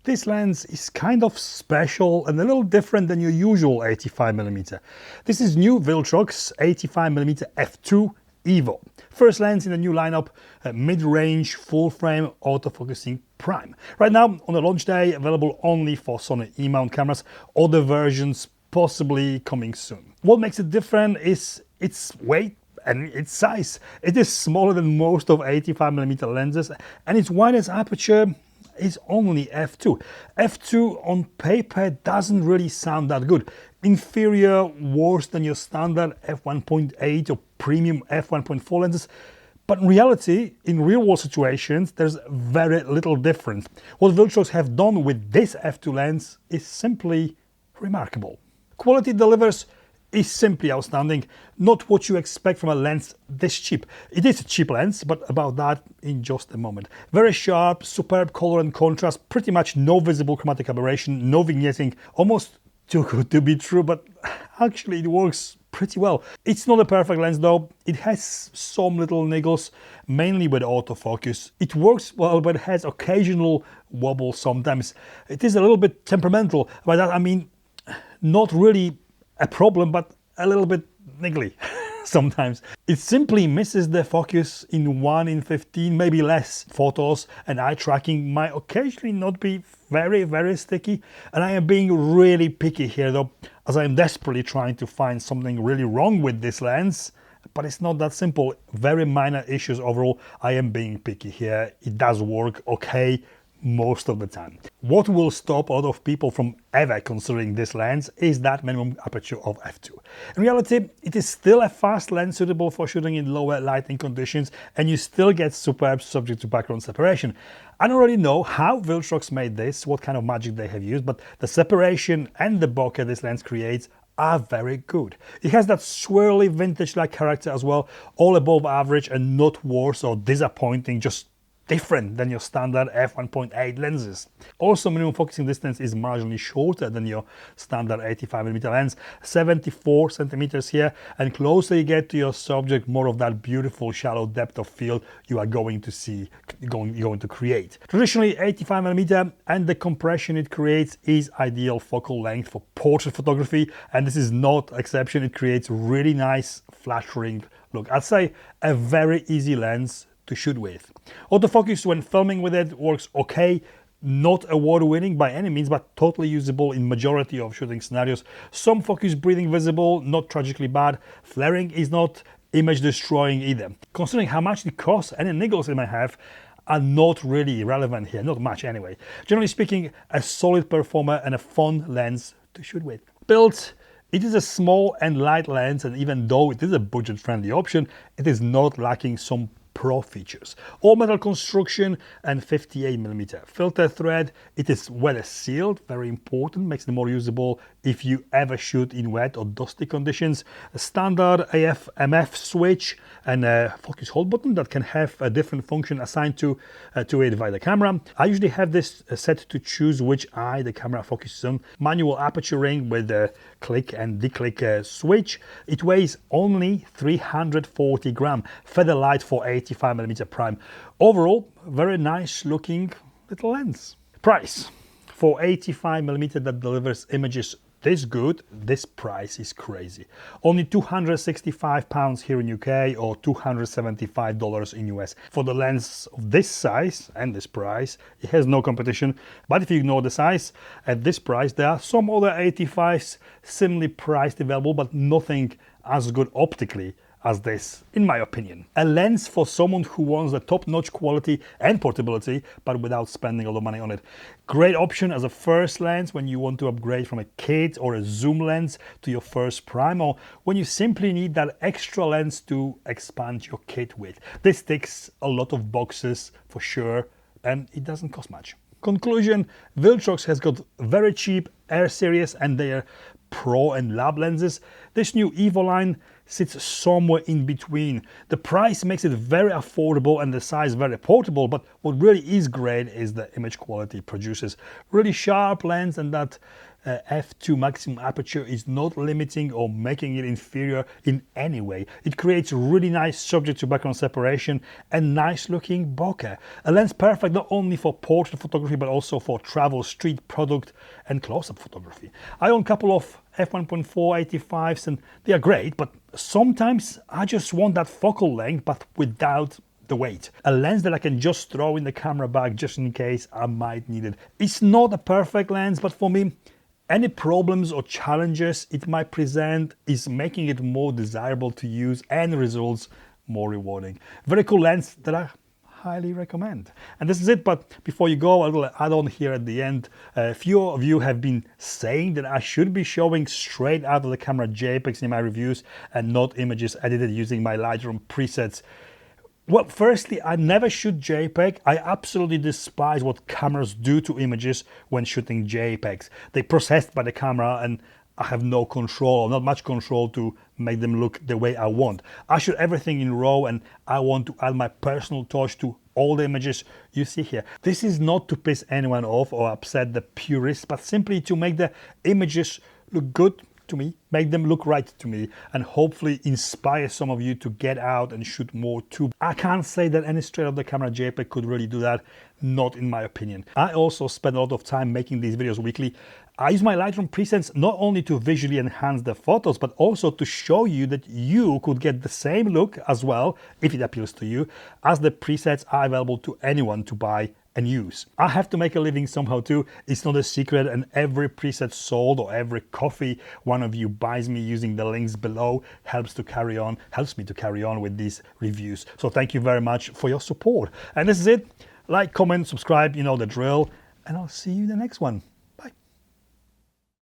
This lens is kind of special and a little different than your usual 85mm. This is new Viltrox 85mm f2 EVO. First lens in the new lineup, mid-range full-frame autofocusing prime. Right now on the launch day, available only for Sony E-mount cameras, other versions possibly coming soon. What makes it different is its weight and its size. It is smaller than most of 85mm lenses, and its widest aperture is only f2. f2 on paper doesn't really sound that good. Inferior, worse than your standard f1.8 or premium f1.4 lenses. But in reality, in real-world situations, there's very little difference. What Viltrox have done with this f2 lens is simply remarkable. Quality it delivers is simply outstanding, not what you expect from a lens this cheap. It is a cheap lens, but about that in just a moment. Very sharp, superb color and contrast, pretty much no visible chromatic aberration, no vignetting, almost too good to be true, but actually it works pretty well. It's not a perfect lens though. It has some little niggles, mainly with autofocus. It works well, but it has occasional wobble sometimes. It is a little bit temperamental. By that I mean not really a problem, but a little bit niggly sometimes. It simply misses the focus in 1 in 15, maybe less. Photos and eye tracking might occasionally not be very sticky, and I am being really picky here though, as I am desperately trying to find something really wrong with this lens, but it's not that simple. Very minor issues overall. I am being picky here. It does work okay most of the time. What will stop a lot of people from ever considering this lens is that minimum aperture of f2. In reality, it is still a fast lens suitable for shooting in lower lighting conditions, and you still get superb subject to background separation. I don't really know how Viltrox made this, what kind of magic they have used, but the separation and the bokeh this lens creates are very good. It has that swirly vintage-like character as well, all above average and not worse or disappointing, just different than your standard f1.8 lenses. Also, minimum focusing distance is marginally shorter than your standard 85mm lens, 74 centimeters here, and closer you get to your subject, more of that beautiful shallow depth of field you are going to create. Traditionally, 85mm and the compression it creates is ideal focal length for portrait photography, and this is not exception. It creates really nice flattering look. I'd say a very easy lens to shoot with. Autofocus when filming with it works okay, not award-winning by any means, but totally usable in majority of shooting scenarios. Some focus breathing visible, not tragically bad. Flaring is not image destroying either. Considering how much it costs, any niggles it might have are not really relevant here, not much anyway. Generally speaking, a solid performer and a fun lens to shoot with. Build. It is a small and light lens, and even though it is a budget-friendly option, it is not lacking some pro features. All metal construction and 58mm filter thread. It is weather sealed, very important, makes it more usable if you ever shoot in wet or dusty conditions. A standard AF MF switch and a focus hold button that can have a different function assigned to it by the camera. I usually have this set to choose which eye the camera focuses on. Manual aperture ring with a click and declick switch. It weighs only 340 grams, feather light for 85mm prime. Overall, very nice looking little lens. Price. For 85mm that delivers images this good, this price is crazy. Only £265 here in UK or $275 in US. For the lens of this size and this price, it has no competition. But if you ignore the size, at this price there are some other 85s similarly priced available, but nothing as good optically as this, in my opinion. A lens for someone who wants the top-notch quality and portability, but without spending a lot of money on it. Great option as a first lens when you want to upgrade from a kit or a zoom lens to your first prime, or when you simply need that extra lens to expand your kit with. This ticks a lot of boxes for sure, and it doesn't cost much. Conclusion, Viltrox has got very cheap Air series and their Pro and Lab lenses. This new EVO line sits somewhere in between. The price makes it very affordable and the size very portable, but what really is great is the image quality it produces. Really sharp lens and that f2 maximum aperture is not limiting or making it inferior in any way. It creates really nice subject to background separation and nice looking bokeh. A lens perfect not only for portrait photography but also for travel, street, product and close-up photography. I own a couple of f1.4 85s and they are great, but sometimes I just want that focal length but without the weight. A lens that I can just throw in the camera bag just in case I might need it. It's not a perfect lens, but for me, any problems or challenges it might present is making it more desirable to use and results more rewarding. Very cool lens that I highly recommend. And this is it, but before you go, I will add on here at the end. A few of you have been saying that I should be showing straight out of the camera JPEGs in my reviews and not images edited using my Lightroom presets. Well, firstly, I never shoot JPEG. I absolutely despise what cameras do to images when shooting JPEGs. They're processed by the camera and I have no control, or not much control, to make them look the way I want. I shoot everything in RAW and I want to add my personal touch to all the images you see here. This is not to piss anyone off or upset the purists, but simply to make the images look good to me, make them look right to me, and hopefully inspire some of you to get out and shoot more too. I can't say that any straight off the camera JPEG could really do that, not in my opinion. I also spend a lot of time making these videos weekly. I use my Lightroom presets not only to visually enhance the photos, but also to show you that you could get the same look as well, if it appeals to you, as the presets are available to anyone to buy and use. I have to make a living somehow too. It's not a secret, and every preset sold or every coffee one of you buys me using the links below helps me to carry on with these reviews. So thank you very much for your support. And this is it. Like, comment, subscribe, you know the drill, and I'll see you in the next one.